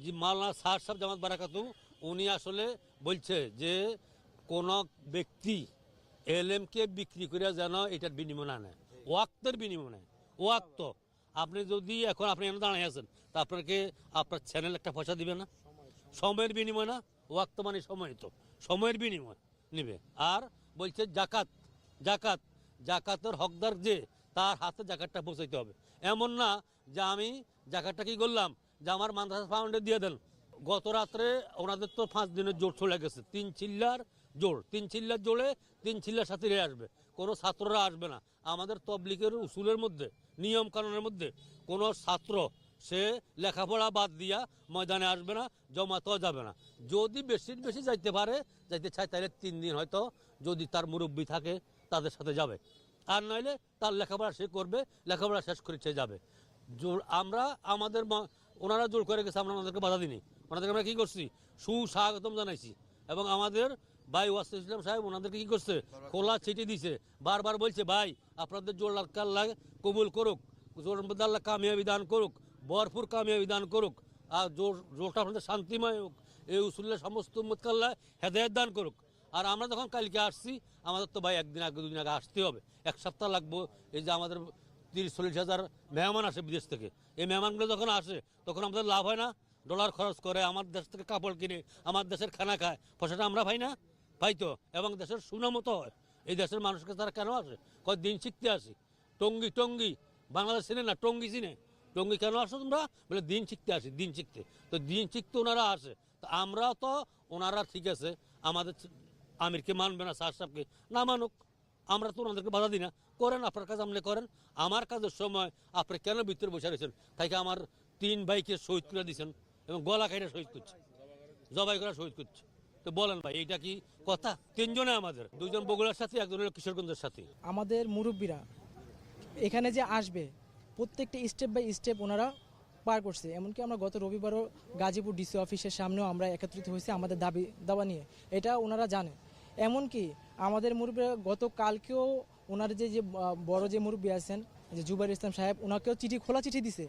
যে মাওলানা স্যার সাহেব জামাত বারাকাতু উনি আসলে বলছে যে কোন ব্যক্তি এলএমকে বিক্রি করে যেন এটার বিনিময় না নেয়, ওয়াক্তের বিনিময় নেয়। ওয়াক্ত আপনি যদি এখন আপনি এনে দাঁড়িয়ে আছেন তা আপনাকে আপনার চ্যানেল একটা পয়সা দিবে না, সময়ের বিনিময় না? ওয়াক্ত মানে সময়, তো সময়ের বিনিময় নেবে। আর বলছে জাকাত, জাকাত জাকাতের হকদার যে তার হাতে জাকাতটা পৌঁছাইতে হবে। এমন না যে আমি জাকাতটা কি করলাম যে আমার মাদ্রাসা ফাউন্ডে দিয়ে দেন। গত রাত্রে ওনাদের তো 5 দিনের জোর চলে গেছে, 3 চিল্লার জোর, 3 চিল্লার জোরে 3 চিল্লার সাথে আসবে, কোনো ছাত্ররা আসবে না। আমাদের তবলিগের উসুলের মধ্যে, নিয়ম কানুনের মধ্যে কোনো ছাত্র সে লেখাপড়া বাদ দিয়া ময়দানে আসবে না, জমাতেও যাবে না। যদি বেশির বেশি যাইতে পারে, যাইতে চায়, তাহলে 3 দিন হয়তো যদি তার মুরব্বী থাকে তাদের সাথে যাবে, আর নইলে তার লেখাপড়া সে করবে, লেখাপড়া শেষ করে সে যাবে। আমরা আমাদের ওনারা জোর করে গেছে, আমরা ওনাদেরকে বাধা দিইনি। ওনাদেরকে আমরা কী করছি, সুস্বাগতম জানাইছি। এবং আমাদের ভাই ওয়াসিফ ইসলাম সাহেব ওনাদেরকে কী করছে, খোলা চিঠি দিছে, বারবার বলছে ভাই আপনাদের জোর আল্লাহ কবুল করুক, জোর আল্লাহ কামিয়াবি দান করুক, ভরপুর কামিয়াবি দান করুক, আর জোরটা আপনাদের শান্তিময় হোক, এই উসুল্লাহ সমস্ত উম্মতকে আল্লাহ হেদায়েত দান করুক। আর আমরা যখন কালকে আসছি, আমাদের তো ভাই একদিন আগে 2 দিন আগে আসতে হবে, 1 সপ্তাহ লাগবো। এই যে আমাদের 30-40 হাজার মেহমান আসে বিদেশ থেকে, এই মেহমানগুলো যখন আসে তখন আমাদের লাভ হয় না? ডলার খরচ করে আমার দেশ থেকে কাপড় কিনে আমার দেশের খানা খায়, পয়সাটা আমরা পাই না? পাই তো। এবং দেশের সুনামতো হয়। এই দেশের মানুষকে তারা কেন আসে? কয় দিন শিখতে আসি। টঙ্গি টঙ্গি বাংলাদেশ চিনে না, টঙ্গি চিনে। টঙ্গি কেন আসো তোমরা? বলে দিন শিখতে আসি, দিন শিখতে। তো দিন শিখতে ওনারা আসে, তো আমরা তো ওনারা ঠিক আছে আমাদের আমিরকে মানবে না, স্যার সাহেবকে না মানুক, আমরা তো ওনাদেরকে বাধা দিই না। করেন আপনার কাজ, আপনি করেন। আমার কাজের সময় আপনি কেন ভিতরে বসে রয়েছেন? তাই আমার 3 ভাইকে শহীদ করে দিয়েছেন এবং গলা খাইটা শহীদ করছে, জবাই করে শহীদ করছে। তো বলেন ভাই, এইটা কি কথা? 3 জনে আমাদের, 2 জন বগুড়ার সাথে, 1 জন কিশোরগঞ্জের সাথে। আমাদের মুরব্বীরা এখানে যে আসবে প্রত্যেকটা স্টেপ বাই স্টেপ ওনারা পার করছে। এমনকি আমরা গত রবিবারও গাজীপুর ডিসি অফিসের সামনেও আমরা একত্রিত হয়েছি আমাদের দাবা নিয়ে, এটা ওনারা জানে। এমনকি আমাদের মুরব্বীরা গতকালকেও ওনার যে বড় যে মুরব্বী আছেন যে জুবাইর ইসলাম সাহেব, ওনাকেও খোলা চিঠি দিছে।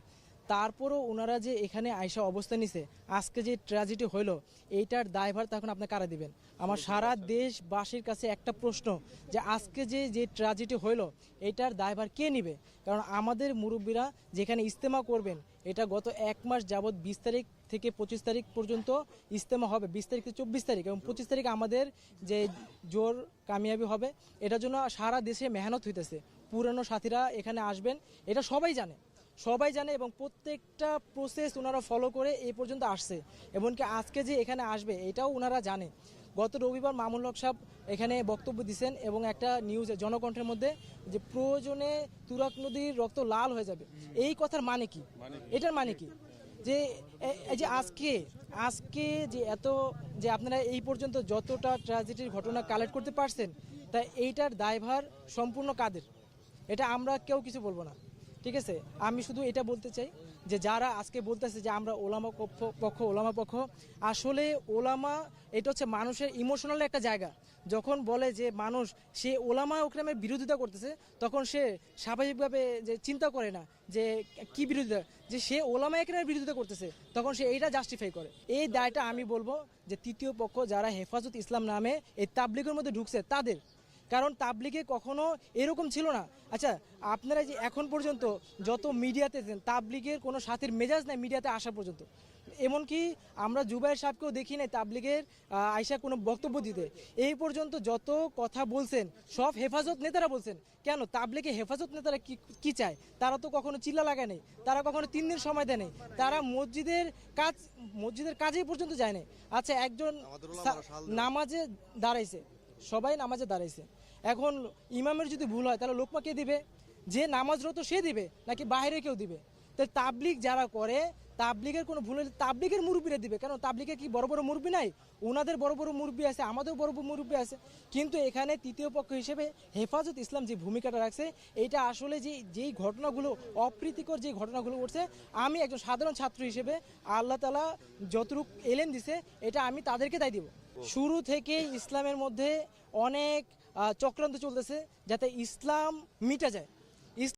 তারপরও ওনারা যে এখানে আইসা অবস্থান নিছে, আজকে যে ট্র্যাজেডি হইল এইটার দায়ভার তখন আপনি কারা দিবেন? আমার সারা দেশবাসীর কাছে একটা প্রশ্ন, যে আজকে যে ট্র্যাজেডি হইল এইটার দায়ভার কে নিবে? কারণ আমাদের মুরব্বীরা যেখানে ইজতেমা করবেন, এটা গত 1 মাস যাবৎ 20 তারিখ থেকে 25 তারিখ পর্যন্ত ইজতেমা হবে, 20 তারিখ থেকে 24 তারিখ, এবং 25 তারিখ আমাদের যে জোর কামিয়াবি হবে। এটার জন্য সারা দেশে মেহনত হইতেছে। পুরানো সাথীরা এখানে আসবেন, এটা সবাই জানে, সবাই জানে, এবং প্রত্যেকটা প্রসেস ওনারা ফলো করে এই পর্যন্ত আসছে। এমনকি আজকে যে এখানে আসবে এটাও ওনারা জানে। গত রবিবার মামুল হক সাহেব এখানে বক্তব্য দিয়েছেন এবং একটা নিউজে জনকণ্ঠের মধ্যে যে প্রয়োজনে তুরাগ নদীর রক্ত লাল হয়ে যাবে, এই কথার মানে কি? এটার মানে কি? যে আজকে যে এত যে আপনারা এই পর্যন্ত যতটা ট্র্যাজেডির ঘটনা কালেক্ট করতে পারছেন, তা এইটার দায়ভার সম্পূর্ণ কাদের? এটা আমরা কেউ কিছু বলবো না, ঠিক আছে? আমি শুধু এটা বলতে চাই যে যারা আজকে বলতেছে যে আমরা ওলামা পক্ষ, আসলে ওলামা এটা হচ্ছে মানুষের ইমোশনাল একটা জায়গা। যখন বলে যে মানুষ সে ওলামা ওকরামের বিরোধিতা করতেছে, তখন সে স্বাভাবিকভাবে যে চিন্তা করে না যে কি বিরোধিতা, যে সে ওলামা একরামের বিরোধিতা করতেছে, তখন সে এইটা জাস্টিফাই করে। এই দায়টা আমি বলবো যে তৃতীয় পক্ষ যারা হেফাজত ইসলাম নামে এই তাবলিগের মধ্যে ঢুকছে তাদের। কারণ তাবলিগে কখনো এরকম ছিল না। আচ্ছা, আপনারা যে এখন পর্যন্ত যত মিডিয়াতে তাবলিগের কোনো সাথীর মেজাজ নাই মিডিয়াতে আসা পর্যন্ত। এমনকি আমরা জুবাইর সাহেবকেও দেখি নাই তাবলিগের আয়সা কোনো বক্তব্য দিতে। এই পর্যন্ত যত কথা বলছেন সব হেফাজত নেতারা বলছেন। কেন তাবলিগে হেফাজত নেতারা কি চায়? তারা তো কখনো চিল্লা লাগায় নেই, তারা কখনো 3 দিন সময় দেয় নেই, তারা মসজিদের কাজেই পর্যন্ত যায় না। আচ্ছা, একজন নামাজে দাঁড়াইছে, সবাই নামাজে দাঁড়াইছে, এখন ইমামের যদি ভুল হয় তাহলে লোকমা কে দিবে? যে নামাজরত সে দিবে নাকি বাইরে কেউ দিবে? তাই তাবলিগ যারা করে, তাবলিগের কোনো ভুল হলে তাবলিগের মুরব্বীরা দিবে। কারণ তাবলিগে কি বড় বড় মুরব্বী নাই? ওনাদের বড় বড় মুরব্বী আছে, আমাদেরও বড় বড় মুরব্বী আছে। কিন্তু এখানে তৃতীয় পক্ষ হিসেবে হেফাজত ইসলাম যে ভূমিকাটা রাখছে, এটা আসলে যেই ঘটনাগুলো অপ্রীতিকর যে ঘটনাগুলো ঘটছে, আমি একজন সাধারণ ছাত্র হিসেবে আল্লাহ তাআলা যতটুকু এলেম দিছে এটা আমি তাদেরকে দায় দিব। শুরু থেকে ইসলামের মধ্যে অনেক চক্রান্ত চলতেছে যাতে ইসলাম মিটা যায়।